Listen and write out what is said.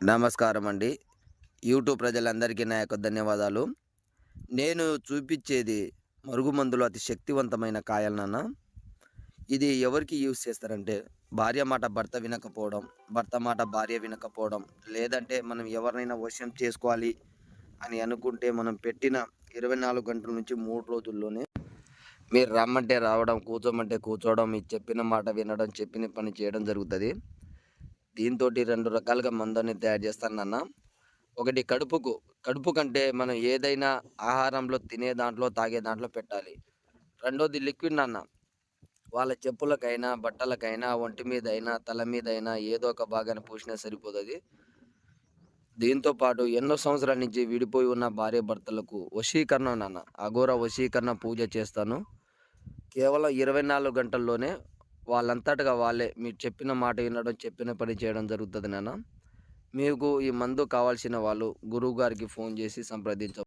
నమస్కారం అండి. యూట్యూబ్ ప్రజలందరికీ నా యొక్క ధన్యవాదాలు. నేను చూపిచ్చేది మరుగుమందులో అతి శక్తివంతమైన కాయలు నాన్న. ఇది ఎవరికి యూజ్ చేస్తారంటే, భార్య మాట భర్త వినకపోవడం, భర్త మాట భార్య వినకపోవడం, లేదంటే మనం ఎవరినైనా వశం చేసుకోవాలి అని అనుకుంటే, మనం పెట్టిన 24 గంటల నుంచి 3 రోజుల్లోనే మీరు రమ్మంటే రావడం, కూర్చోమంటే కూర్చోవడం, మీరు చెప్పిన మాట వినడం, చెప్పిన పని చేయడం జరుగుతది. దీంతోటి 2 రకాలుగా మందుని తయారు చేస్తాను నాన్న. ఒకటి కడుపుకు. కడుపు కంటే మనం ఏదైనా ఆహారంలో తినే దాంట్లో, తాగే దాంట్లో పెట్టాలి. రెండోది లిక్విడ్ నాన్న. వాళ్ళ చెప్పులకైనా, బట్టలకైనా, ఒంటి మీదైనా, తల మీదైనా ఏదో ఒక భాగాన పూసినా సరిపోతది. దీంతో పాటు ఎన్నో సంవత్సరాల నుంచి విడిపోయి ఉన్న భార్యాభర్తలకు వశీకరణం నాన్న. అఘోర వశీకరణ పూజ చేస్తాను. కేవలం 24 గంటల్లోనే వాళ్ళంతటగా వాళ్ళే మీరు చెప్పిన మాట వినడం, చెప్పిన పని చేయడం జరుగుతది నాన్న. మీకు ఈ మందు కావాల్సిన వాళ్ళు గురువుగారికి ఫోను చేసి సంప్రదించ